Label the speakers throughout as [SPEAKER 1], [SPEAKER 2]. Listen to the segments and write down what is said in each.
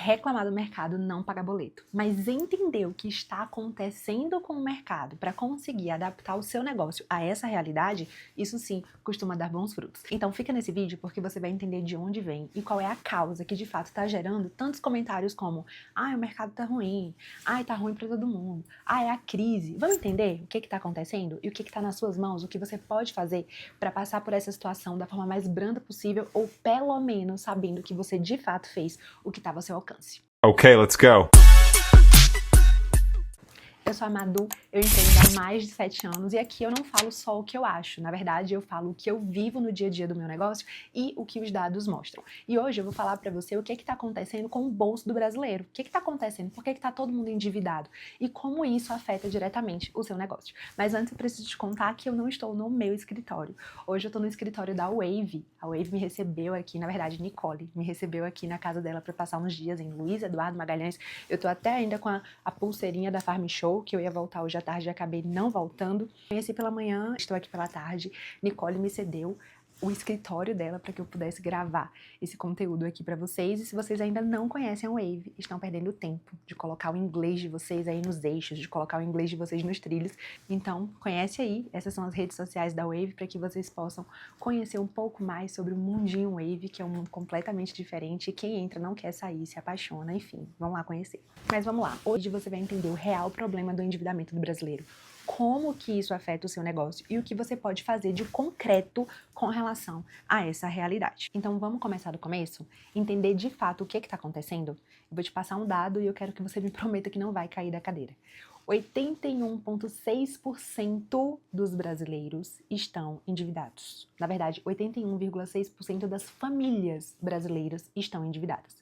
[SPEAKER 1] Reclamar do mercado não paga boleto, mas entender o que está acontecendo com o mercado para conseguir adaptar o seu negócio a essa realidade, isso sim costuma dar bons frutos. Então fica nesse vídeo porque você vai entender de onde vem e qual é a causa que de fato está gerando tantos comentários como o mercado tá ruim, tá ruim para todo mundo, é a crise. Vamos entender o que está acontecendo e o que está nas suas mãos, o que você pode fazer para passar por essa situação da forma mais branda possível ou pelo menos sabendo que você de fato fez o que estava ao seu alcance.
[SPEAKER 2] Okay, let's go.
[SPEAKER 1] Eu sou a Madu, eu empreendo há mais de 7 anos e aqui eu não falo só o que eu acho, na verdade eu falo o que eu vivo no dia a dia do meu negócio e o que os dados mostram. E hoje eu vou falar pra você o que está acontecendo com o bolso do brasileiro, o que está acontecendo, por que está todo mundo endividado e como isso afeta diretamente o seu negócio. Mas antes eu preciso te contar que eu não estou no meu escritório. Hoje eu estou no escritório da Wave. A Wave me recebeu aqui, na verdade Nicole me recebeu aqui na casa dela para passar uns dias em Luiz Eduardo Magalhães. Eu tô até ainda com a pulseirinha da Farm Show, que eu ia voltar hoje à tarde e acabei não voltando. Conheci pela manhã, estou aqui pela tarde. Nicole me cedeu o escritório dela para que eu pudesse gravar esse conteúdo aqui para vocês. E se vocês ainda não conhecem a Wave, estão perdendo tempo de colocar o inglês de vocês aí nos eixos, de colocar o inglês de vocês nos trilhos. Então, conhece aí, essas são as redes sociais da Wave para que vocês possam conhecer um pouco mais sobre o mundinho Wave, que é um mundo completamente diferente. Quem entra não quer sair, se apaixona, enfim, vamos lá conhecer. Mas vamos lá, hoje você vai entender o real problema do endividamento do brasileiro. Como que isso afeta o seu negócio e o que você pode fazer de concreto com relação a essa realidade. Então vamos começar do começo? Entender de fato o que está acontecendo? Eu vou te passar um dado e eu quero que você me prometa que não vai cair da cadeira. 81,6% dos brasileiros estão endividados. Na verdade, 81,6% das famílias brasileiras estão endividadas.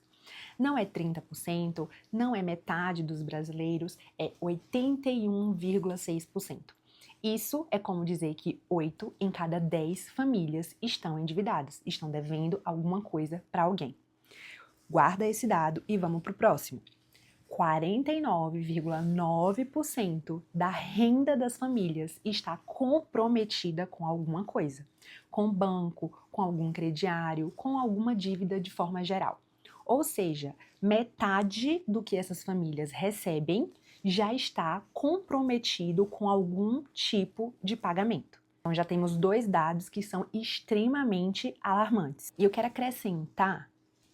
[SPEAKER 1] Não é 30%, não é metade dos brasileiros, é 81,6%. Isso é como dizer que 8 em cada 10 famílias estão endividadas, estão devendo alguma coisa para alguém. Guarda esse dado e vamos para o próximo. 49,9% da renda das famílias está comprometida com alguma coisa, com banco, com algum crediário, com alguma dívida de forma geral. Ou seja, metade do que essas famílias recebem já está comprometido com algum tipo de pagamento. Então já temos dois dados que são extremamente alarmantes. E eu quero acrescentar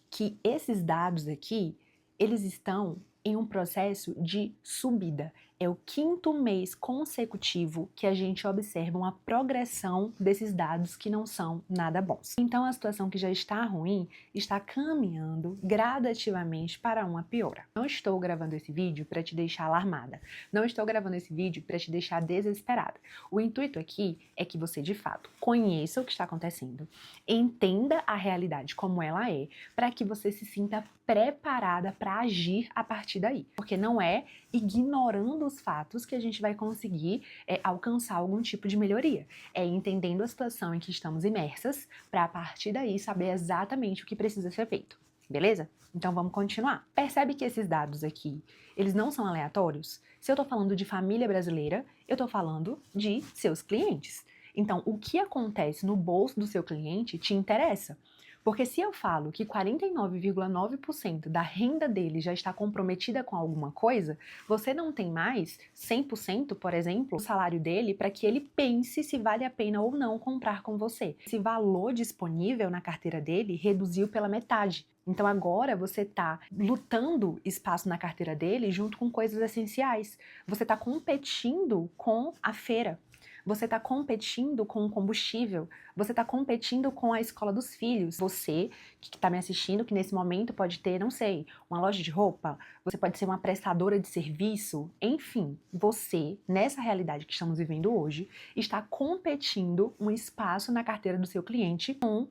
[SPEAKER 1] que esses dados aqui, eles estão em um processo de subida. É o 5º mês consecutivo que a gente observa uma progressão desses dados que não são nada bons. Então a situação que já está ruim está caminhando gradativamente para uma piora. Não estou gravando esse vídeo para te deixar alarmada. Não estou gravando esse vídeo para te deixar desesperada. O intuito aqui é que você de fato conheça o que está acontecendo, entenda a realidade como ela é, para que você se sinta preparada para agir a partir daí. Porque não é ignorando os fatos que a gente vai conseguir alcançar algum tipo de melhoria. É entendendo a situação em que estamos imersas para a partir daí saber exatamente o que precisa ser feito. Beleza? Então vamos continuar. Percebe que esses dados aqui, eles não são aleatórios? Se eu tô falando de família brasileira, eu tô falando de seus clientes. Então, o que acontece no bolso do seu cliente te interessa. Porque se eu falo que 49,9% da renda dele já está comprometida com alguma coisa, você não tem mais 100%, por exemplo, do salário dele para que ele pense se vale a pena ou não comprar com você. Esse valor disponível na carteira dele reduziu pela metade. Então agora você está lutando espaço na carteira dele junto com coisas essenciais. Você está competindo com a feira. Você está competindo com o combustível, você está competindo com a escola dos filhos. Você que está me assistindo, que nesse momento pode ter, não sei, uma loja de roupa, você pode ser uma prestadora de serviço, enfim, você, nessa realidade que estamos vivendo hoje, está competindo um espaço na carteira do seu cliente com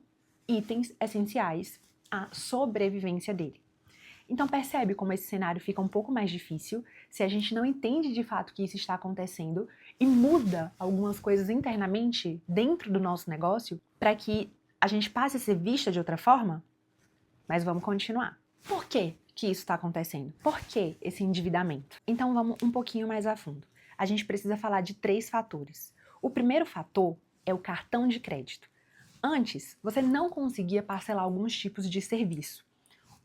[SPEAKER 1] itens essenciais à sobrevivência dele. Então percebe como esse cenário fica um pouco mais difícil se a gente não entende de fato que isso está acontecendo e muda algumas coisas internamente dentro do nosso negócio para que a gente passe a ser vista de outra forma? Mas vamos continuar. Por que que isso está acontecendo? Por que esse endividamento? Então vamos um pouquinho mais a fundo. A gente precisa falar de 3 fatores. O primeiro fator é o cartão de crédito. Antes, você não conseguia parcelar alguns tipos de serviço.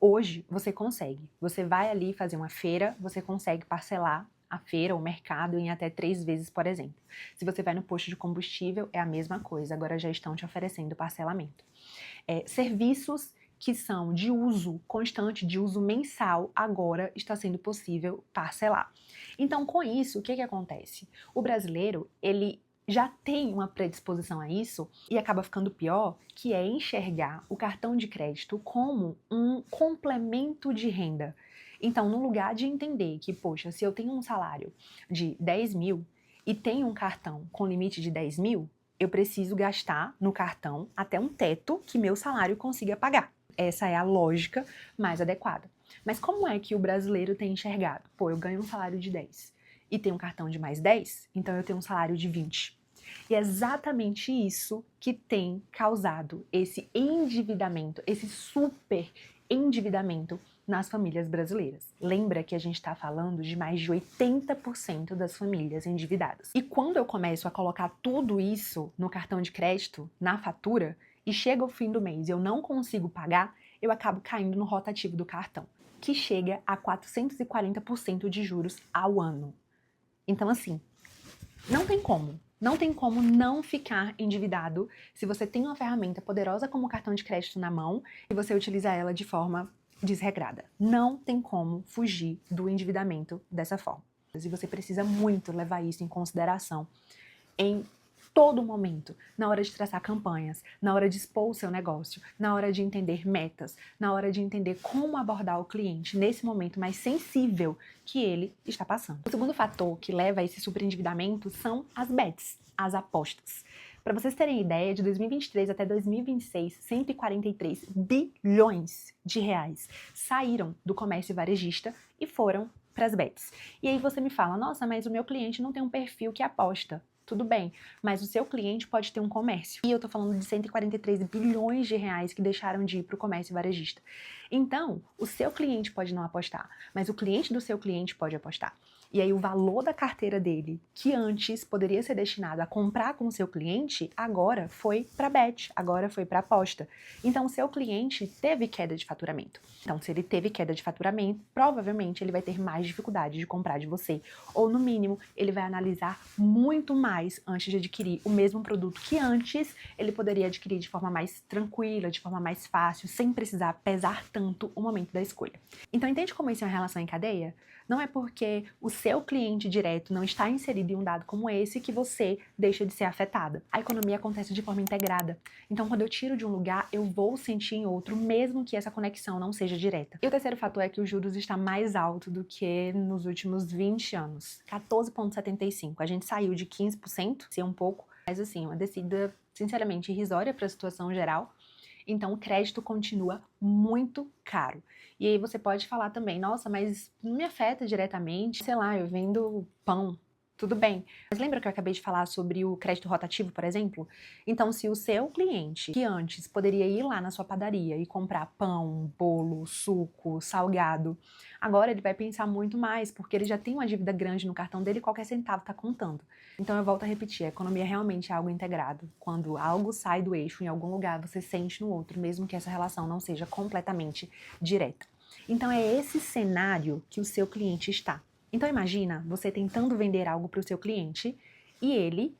[SPEAKER 1] Hoje você consegue. Você vai ali fazer uma feira, você consegue parcelar a feira, o mercado, em até 3 vezes, por exemplo. Se você vai no posto de combustível, é a mesma coisa, agora já estão te oferecendo parcelamento. Serviços que são de uso constante, de uso mensal, agora está sendo possível parcelar. Então, com isso, o que acontece? O brasileiro, ele já tem uma predisposição a isso e acaba ficando pior, que é enxergar o cartão de crédito como um complemento de renda. Então, no lugar de entender que, poxa, se eu tenho um salário de 10 mil e tenho um cartão com limite de 10 mil, eu preciso gastar no cartão até um teto que meu salário consiga pagar. Essa é a lógica mais adequada. Mas como é que o brasileiro tem enxergado? Pô, eu ganho um salário de 10 e tenho um cartão de mais 10, então eu tenho um salário de 20. E é exatamente isso que tem causado esse endividamento, esse super endividamento nas famílias brasileiras. Lembra que a gente está falando de mais de 80% das famílias endividadas. E quando eu começo a colocar tudo isso no cartão de crédito, na fatura, e chega o fim do mês e eu não consigo pagar, eu acabo caindo no rotativo do cartão, que chega a 440% de juros ao ano. Então, assim, não tem como. Não tem como não ficar endividado se você tem uma ferramenta poderosa como o cartão de crédito na mão e você utiliza ela de forma desregrada. Não tem como fugir do endividamento dessa forma. E você precisa muito levar isso em consideração em todo momento, na hora de traçar campanhas, na hora de expor o seu negócio, na hora de entender metas, na hora de entender como abordar o cliente nesse momento mais sensível que ele está passando. O segundo fator que leva a esse superendividamento são as bets, as apostas. Para vocês terem ideia, de 2023 até 2026, 143 bilhões de reais saíram do comércio varejista e foram para as bets. E aí você me fala, nossa, mas o meu cliente não tem um perfil que aposta. Tudo bem, mas o seu cliente pode ter um comércio. E eu tô falando de 143 bilhões de reais que deixaram de ir para o comércio varejista. Então, o seu cliente pode não apostar, mas o cliente do seu cliente pode apostar. E aí o valor da carteira dele, que antes poderia ser destinado a comprar com o seu cliente, agora foi para bet, agora foi para aposta. Então o seu cliente teve queda de faturamento. Então se ele teve queda de faturamento, provavelmente ele vai ter mais dificuldade de comprar de você. Ou no mínimo, ele vai analisar muito mais antes de adquirir o mesmo produto que antes ele poderia adquirir de forma mais tranquila, de forma mais fácil, sem precisar pesar tanto o momento da escolha. Então entende como isso é uma relação em cadeia? Não é porque o seu cliente direto não está inserido em um dado como esse que você deixa de ser afetada. A economia acontece de forma integrada. Então, quando eu tiro de um lugar, eu vou sentir em outro, mesmo que essa conexão não seja direta. E o terceiro fator é que os juros está mais alto do que nos últimos 20 anos. 14,75%. A gente saiu de 15%, se é um pouco, mas assim, uma descida, sinceramente, irrisória para a situação geral. Então, o crédito continua muito caro. E aí você pode falar também, nossa, mas não me afeta diretamente, sei lá, eu vendo pão, tudo bem. Mas lembra que eu acabei de falar sobre o crédito rotativo, por exemplo? Então, se o seu cliente, que antes poderia ir lá na sua padaria e comprar pão, bolo, suco, salgado, agora ele vai pensar muito mais, porque ele já tem uma dívida grande no cartão dele e qualquer centavo está contando. Então, eu volto a repetir, a economia realmente é algo integrado. Quando algo sai do eixo em algum lugar, você sente no outro, mesmo que essa relação não seja completamente direta. Então, é esse cenário que o seu cliente está. Então imagina você tentando vender algo para o seu cliente e ele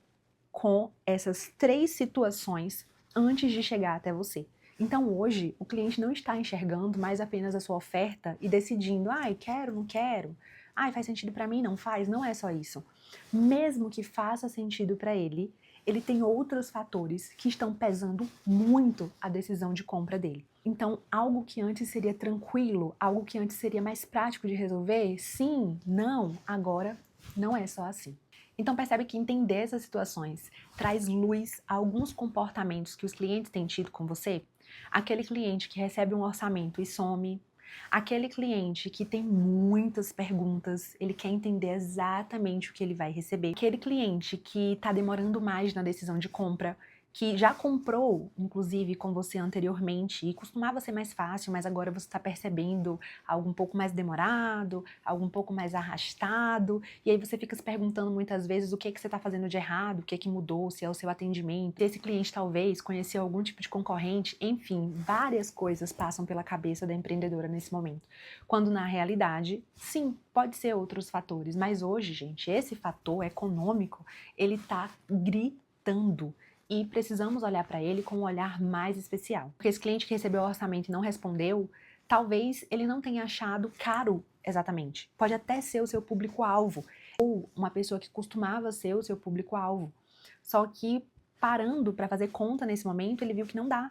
[SPEAKER 1] com essas 3 situações antes de chegar até você. Então hoje o cliente não está enxergando mais apenas a sua oferta e decidindo, ai, quero, não quero, ai, faz sentido para mim, não faz, não é só isso. Mesmo que faça sentido para ele, ele tem outros fatores que estão pesando muito a decisão de compra dele. Então, algo que antes seria tranquilo, algo que antes seria mais prático de resolver, sim, não, agora não é só assim. Então percebe que entender essas situações traz luz a alguns comportamentos que os clientes têm tido com você? Aquele cliente que recebe um orçamento e some, aquele cliente que tem muitas perguntas, ele quer entender exatamente o que ele vai receber, aquele cliente que está demorando mais na decisão de compra, que já comprou, inclusive, com você anteriormente e costumava ser mais fácil, mas agora você está percebendo algo um pouco mais demorado, algo um pouco mais arrastado, e aí você fica se perguntando muitas vezes o que é que você está fazendo de errado, o que é que mudou, se é o seu atendimento, se esse cliente talvez conheceu algum tipo de concorrente, enfim, várias coisas passam pela cabeça da empreendedora nesse momento. Quando na realidade, sim, pode ser outros fatores, mas hoje, gente, esse fator econômico, ele tá gritando. E precisamos olhar para ele com um olhar mais especial. Porque esse cliente que recebeu o orçamento e não respondeu, talvez ele não tenha achado caro exatamente. Pode até ser o seu público-alvo, ou uma pessoa que costumava ser o seu público-alvo. Só que parando para fazer conta nesse momento, ele viu que não dá.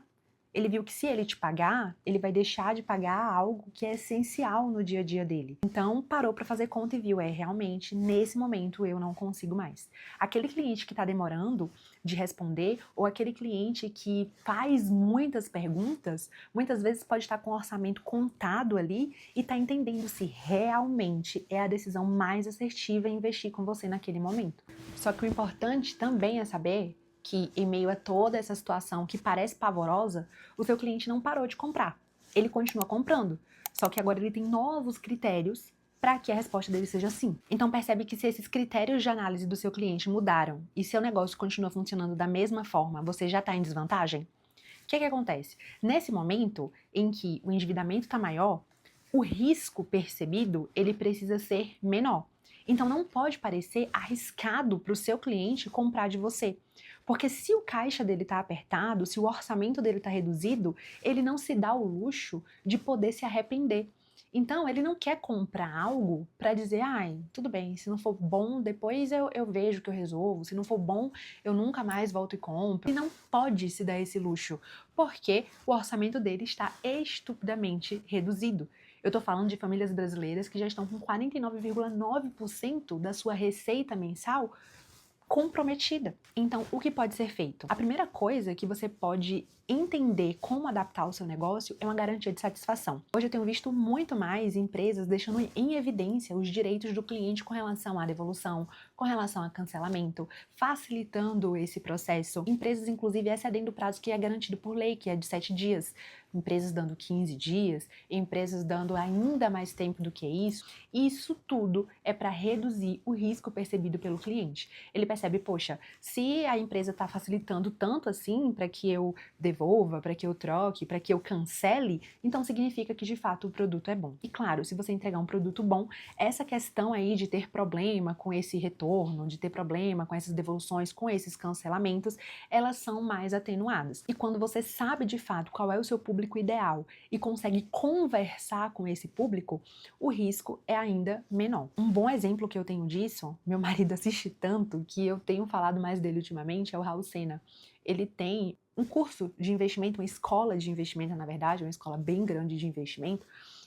[SPEAKER 1] Ele viu que se ele te pagar, ele vai deixar de pagar algo que é essencial no dia a dia dele. Então, parou para fazer conta e viu, realmente, nesse momento eu não consigo mais. Aquele cliente que está demorando de responder, ou aquele cliente que faz muitas perguntas, muitas vezes pode estar com o orçamento contado ali e está entendendo se realmente é a decisão mais assertiva investir com você naquele momento. Só que o importante também é saber que, em meio a toda essa situação que parece pavorosa, o seu cliente não parou de comprar. Ele continua comprando, só que agora ele tem novos critérios para que a resposta dele seja sim. Então percebe que se esses critérios de análise do seu cliente mudaram e seu negócio continua funcionando da mesma forma, você já está em desvantagem? O que acontece? Nesse momento em que o endividamento está maior, o risco percebido ele precisa ser menor. Então não pode parecer arriscado para o seu cliente comprar de você. Porque se o caixa dele está apertado, se o orçamento dele está reduzido, ele não se dá o luxo de poder se arrepender. Então, ele não quer comprar algo para dizer, ai, tudo bem, se não for bom, depois eu vejo que eu resolvo, se não for bom, eu nunca mais volto e compro. Ele não pode se dar esse luxo, porque o orçamento dele está estupidamente reduzido. Eu tô falando de famílias brasileiras que já estão com 49,9% da sua receita mensal comprometida. Então, o que pode ser feito? A primeira coisa que você pode entender como adaptar o seu negócio é uma garantia de satisfação. Hoje eu tenho visto muito mais empresas deixando em evidência os direitos do cliente com relação à devolução, com relação a cancelamento, facilitando esse processo. Empresas, inclusive, excedendo o prazo que é garantido por lei, que é de 7 dias. Empresas dando 15 dias, empresas dando ainda mais tempo do que isso. Isso tudo é para reduzir o risco percebido pelo cliente. Ele percebe, poxa, se a empresa está facilitando tanto assim para que eu devolva, para que eu troque, para que eu cancele, então significa que de fato o produto é bom. E claro, se você entregar um produto bom, essa questão aí de ter problema com esse retorno, de ter problema com essas devoluções, com esses cancelamentos, elas são mais atenuadas. E quando você sabe de fato qual é o seu público ideal e consegue conversar com esse público, o risco é ainda menor. Um bom exemplo que eu tenho disso, meu marido assiste tanto que eu tenho falado mais dele ultimamente, é o Raul Sena. Ele tem um curso de investimento, uma escola de investimento, na verdade, uma escola bem grande de investimento,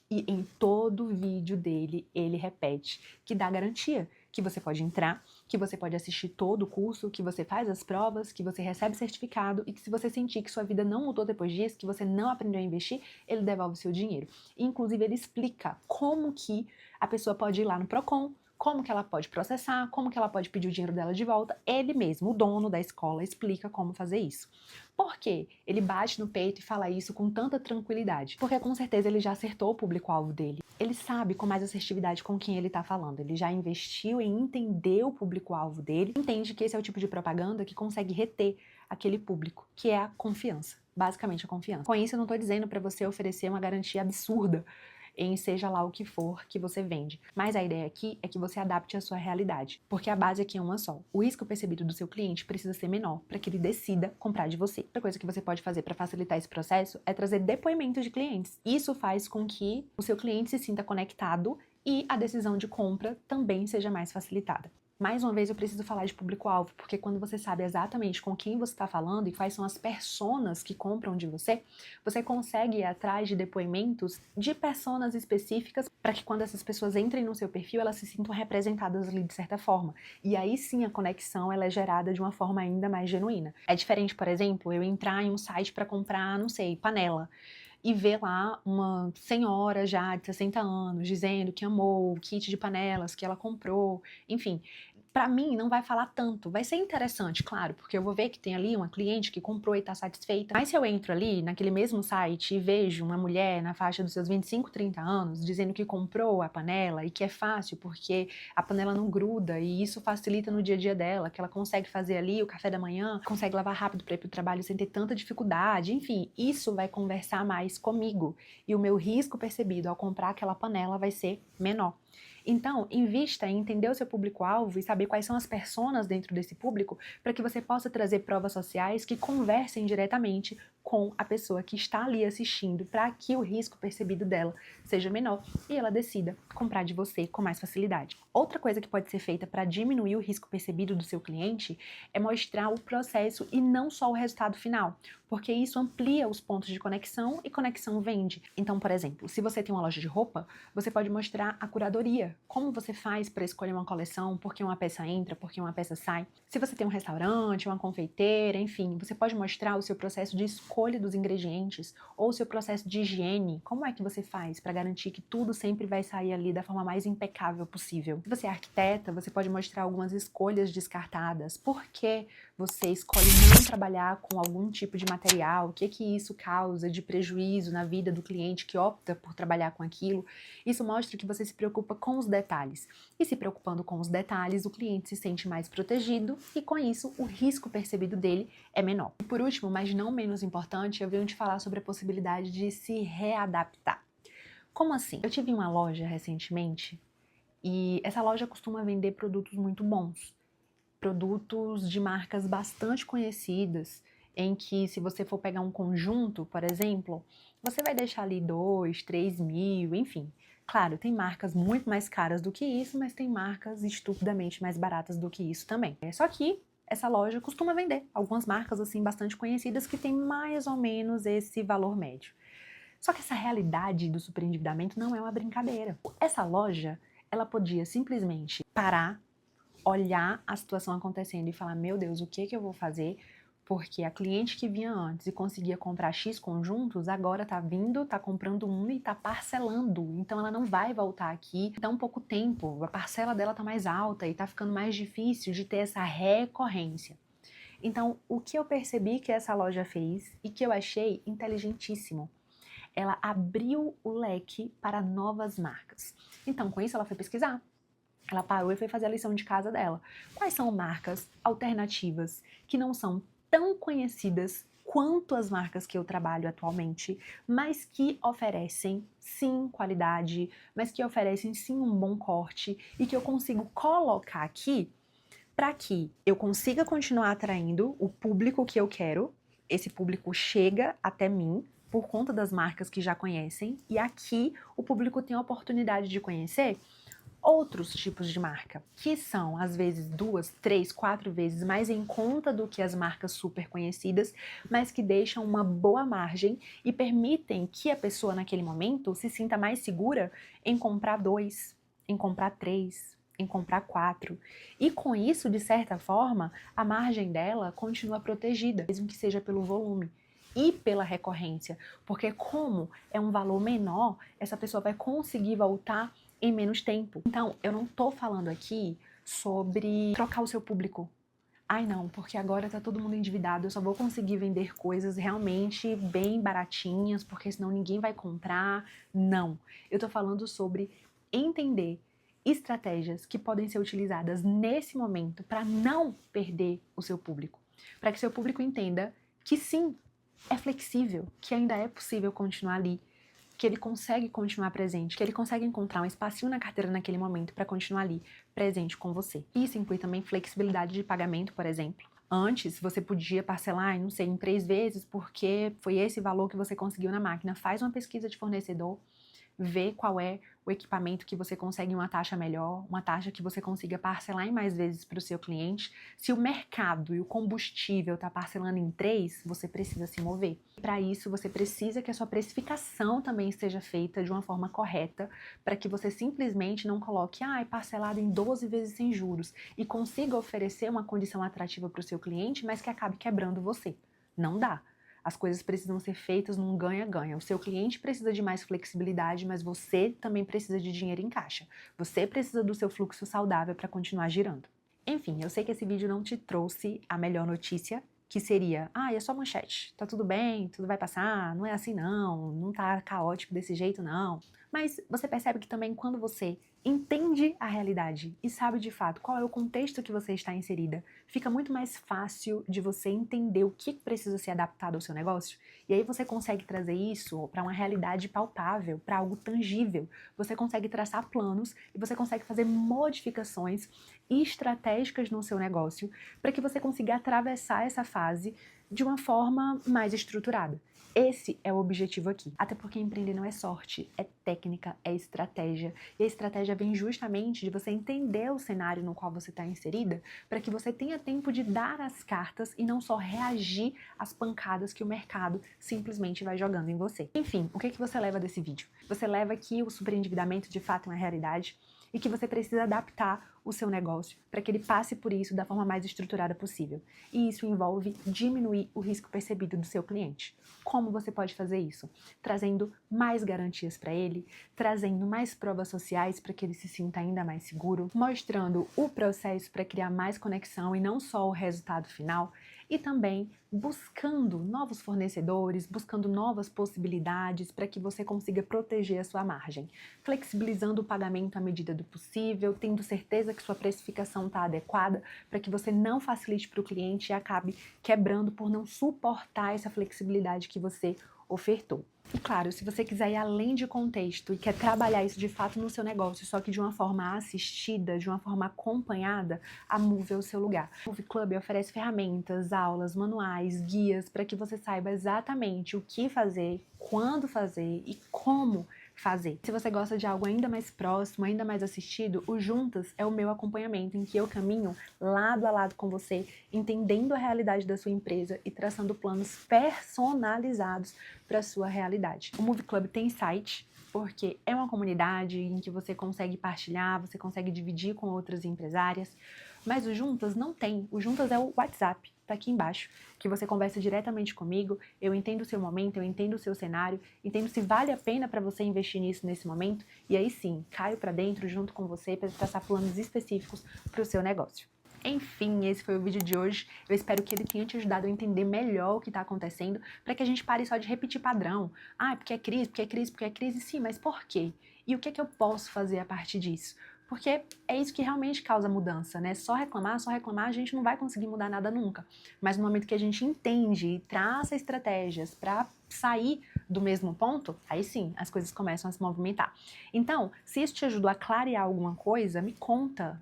[SPEAKER 1] e em todo vídeo dele ele repete que dá garantia, que você pode entrar, que você pode assistir todo o curso, que você faz as provas, que você recebe certificado e que se você sentir que sua vida não mudou depois disso, que você não aprendeu a investir, ele devolve o seu dinheiro. E, inclusive ele explica como que a pessoa pode ir lá no Procon, como que ela pode processar, como que ela pode pedir o dinheiro dela de volta. Ele mesmo, o dono da escola, explica como fazer isso. Por quê? Ele bate no peito e fala isso com tanta tranquilidade? Porque com certeza ele já acertou o público-alvo dele. Ele sabe com mais assertividade com quem ele está falando. Ele já investiu em entender o público-alvo dele, entende que esse é o tipo de propaganda que consegue reter aquele público, que é a confiança. Basicamente a confiança. Com isso eu não estou dizendo para você oferecer uma garantia absurda em seja lá o que for que você vende. Mas a ideia aqui é que você adapte a sua realidade, porque a base aqui é uma só. O risco percebido do seu cliente precisa ser menor para que ele decida comprar de você. Outra coisa que você pode fazer para facilitar esse processo é trazer depoimentos de clientes. Isso faz com que o seu cliente se sinta conectado e a decisão de compra também seja mais facilitada. Mais uma vez eu preciso falar de público-alvo, porque quando você sabe exatamente com quem você está falando e quais são as personas que compram de você, você consegue ir atrás de depoimentos de personas específicas para que quando essas pessoas entrem no seu perfil, elas se sintam representadas ali de certa forma. E aí sim a conexão ela é gerada de uma forma ainda mais genuína. É diferente, por exemplo, eu entrar em um site para comprar, não sei, panela, e ver lá uma senhora já de 60 anos dizendo que amou o kit de panelas que ela comprou, enfim. Para mim, não vai falar tanto. Vai ser interessante, claro, porque eu vou ver que tem ali uma cliente que comprou e está satisfeita. Mas se eu entro ali naquele mesmo site e vejo uma mulher na faixa dos seus 25, 30 anos dizendo que comprou a panela e que é fácil porque a panela não gruda e isso facilita no dia a dia dela, que ela consegue fazer ali o café da manhã, consegue lavar rápido para ir para o trabalho sem ter tanta dificuldade, enfim, isso vai conversar mais comigo e o meu risco percebido ao comprar aquela panela vai ser menor. Então, invista em entender o seu público-alvo e saber quais são as personas dentro desse público para que você possa trazer provas sociais que conversem diretamente com a pessoa que está ali assistindo para que o risco percebido dela seja menor e ela decida comprar de você com mais facilidade. Outra coisa que pode ser feita para diminuir o risco percebido do seu cliente é mostrar o processo e não só o resultado final, porque isso amplia os pontos de conexão e conexão vende. Então, por exemplo, se você tem uma loja de roupa, você pode mostrar a curadoria, como você faz para escolher uma coleção, por que uma peça entra, por que uma peça sai. Se você tem um restaurante, uma confeiteira, enfim, você pode mostrar o seu processo de escolha dos ingredientes ou o seu processo de higiene, como é que você faz para garantir que tudo sempre vai sair ali da forma mais impecável possível. Se você é arquiteta, você pode mostrar algumas escolhas descartadas, por que você escolhe não trabalhar com algum tipo de material, o que isso causa de prejuízo na vida do cliente que opta por trabalhar com aquilo. Isso mostra que você se preocupa com os detalhes. E se preocupando com os detalhes, o cliente se sente mais protegido e com isso o risco percebido dele é menor. E por último, mas não menos importante, eu venho te falar sobre a possibilidade de se readaptar. Como assim? Eu tive uma loja recentemente e essa loja costuma vender produtos muito bons. Produtos de marcas bastante conhecidas, em que se você for pegar um conjunto, por exemplo, você vai deixar ali 2, 3 mil, enfim. Claro, tem marcas muito mais caras do que isso, mas tem marcas estupidamente mais baratas do que isso também. Só que essa loja costuma vender algumas marcas assim bastante conhecidas que tem mais ou menos esse valor médio. Só que essa realidade do superendividamento não é uma brincadeira. Essa loja, ela podia simplesmente parar, olhar a situação acontecendo e falar, meu Deus, o que eu vou fazer? Porque a cliente que vinha antes e conseguia comprar X conjuntos, agora tá vindo, tá comprando um e tá parcelando. Então ela não vai voltar aqui tão pouco tempo. A parcela dela tá mais alta e tá ficando mais difícil de ter essa recorrência. Então, o que eu percebi que essa loja fez e que eu achei inteligentíssimo, ela abriu o leque para novas marcas. Então, com isso, ela foi pesquisar. Ela parou e foi fazer a lição de casa dela. Quais são marcas alternativas que não são tão conhecidas quanto as marcas que eu trabalho atualmente, mas que oferecem sim qualidade, mas que oferecem sim um bom corte e que eu consigo colocar aqui para que eu consiga continuar atraindo o público que eu quero. Esse público chega até mim por conta das marcas que já conhecem e aqui o público tem a oportunidade de conhecer outros tipos de marca, que são às vezes 2, 3, 4 vezes mais em conta do que as marcas super conhecidas, mas que deixam uma boa margem e permitem que a pessoa naquele momento se sinta mais segura em comprar 2, em comprar 3, em comprar 4. E com isso, de certa forma, a margem dela continua protegida, mesmo que seja pelo volume e pela recorrência, porque como é um valor menor, essa pessoa vai conseguir voltar em menos tempo. Então, eu não tô falando aqui sobre trocar o seu público. Ai não, porque agora tá todo mundo endividado, eu só vou conseguir vender coisas realmente bem baratinhas, porque senão ninguém vai comprar. Não. Eu tô falando sobre entender estratégias que podem ser utilizadas nesse momento para não perder o seu público. Para que seu público entenda que sim, é flexível, que ainda é possível continuar ali, que ele consegue continuar presente, que ele consegue encontrar um espacinho na carteira naquele momento para continuar ali, presente com você. Isso inclui também flexibilidade de pagamento, por exemplo. Antes, você podia parcelar, não sei, em 3 vezes, porque foi esse valor que você conseguiu na máquina. Faz uma pesquisa de fornecedor, vê qual é o equipamento que você consegue uma taxa melhor, uma taxa que você consiga parcelar em mais vezes para o seu cliente. Se o mercado e o combustível está parcelando em 3, você precisa se mover. Para isso, você precisa que a sua precificação também esteja feita de uma forma correta, para que você simplesmente não coloque, parcelado em 12 vezes sem juros, e consiga oferecer uma condição atrativa para o seu cliente, mas que acabe quebrando você. Não dá. As coisas precisam ser feitas num ganha-ganha. O seu cliente precisa de mais flexibilidade, mas você também precisa de dinheiro em caixa. Você precisa do seu fluxo saudável para continuar girando. Enfim, eu sei que esse vídeo não te trouxe a melhor notícia, que seria, é só manchete, tá tudo bem, tudo vai passar, não é assim não tá caótico desse jeito não. Mas você percebe que também quando você entende a realidade e sabe de fato qual é o contexto que você está inserida, fica muito mais fácil de você entender o que precisa ser adaptado ao seu negócio, e aí você consegue trazer isso para uma realidade palpável, para algo tangível. Você consegue traçar planos e você consegue fazer modificações estratégicas no seu negócio para que você consiga atravessar essa fase de uma forma mais estruturada. Esse é o objetivo aqui. Até porque empreender não é sorte, é técnica, é estratégia. E a estratégia vem justamente de você entender o cenário no qual você está inserida, para que você tenha tempo de dar as cartas e não só reagir às pancadas que o mercado simplesmente vai jogando em você. Enfim, o que você leva desse vídeo? Você leva que o superendividamento de fato é uma realidade e que você precisa adaptar o seu negócio para que ele passe por isso da forma mais estruturada possível. E isso envolve diminuir o risco percebido do seu cliente. Como você pode fazer isso? Trazendo mais garantias para ele, trazendo mais provas sociais para que ele se sinta ainda mais seguro, mostrando o processo para criar mais conexão e não só o resultado final, e também buscando novos fornecedores, buscando novas possibilidades para que você consiga proteger a sua margem, flexibilizando o pagamento à medida do possível, tendo certeza que sua precificação está adequada para que você não facilite para o cliente e acabe quebrando por não suportar essa flexibilidade que você ofertou. E claro, se você quiser ir além de contexto e quer trabalhar isso de fato no seu negócio, só que de uma forma assistida, de uma forma acompanhada, a Move é o seu lugar. O Move Club oferece ferramentas, aulas, manuais, guias para que você saiba exatamente o que fazer, quando fazer e como fazer. Se você gosta de algo ainda mais próximo, ainda mais assistido, o Juntas é o meu acompanhamento em que eu caminho lado a lado com você, entendendo a realidade da sua empresa e traçando planos personalizados para a sua realidade. O Move Club tem site, porque é uma comunidade em que você consegue partilhar, você consegue dividir com outras empresárias, mas o Juntas não tem. O Juntas é o WhatsApp, tá aqui embaixo, que você conversa diretamente comigo, eu entendo o seu momento, eu entendo o seu cenário, entendo se vale a pena para você investir nisso nesse momento, e aí sim, caio para dentro junto com você para traçar planos específicos para o seu negócio. Enfim, esse foi o vídeo de hoje. Eu espero que ele tenha te ajudado a entender melhor o que está acontecendo, para que a gente pare só de repetir padrão. Porque é crise, porque é crise, porque é crise. Sim, mas por quê? E o que é que eu posso fazer a partir disso? Porque é isso que realmente causa mudança, né? Só reclamar, a gente não vai conseguir mudar nada nunca. Mas no momento que a gente entende e traça estratégias para sair do mesmo ponto, aí sim, as coisas começam a se movimentar. Então, se isso te ajudou a clarear alguma coisa, me conta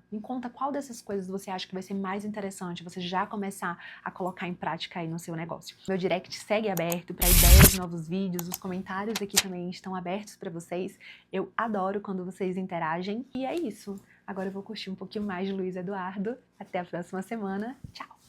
[SPEAKER 1] qual dessas coisas você acha que vai ser mais interessante você já começar a colocar em prática aí no seu negócio. Meu direct segue aberto para ideias de novos vídeos, os comentários aqui também estão abertos para vocês. Eu adoro quando vocês interagem e é isso. Agora eu vou curtir um pouquinho mais de Luiz Eduardo. Até a próxima semana. Tchau!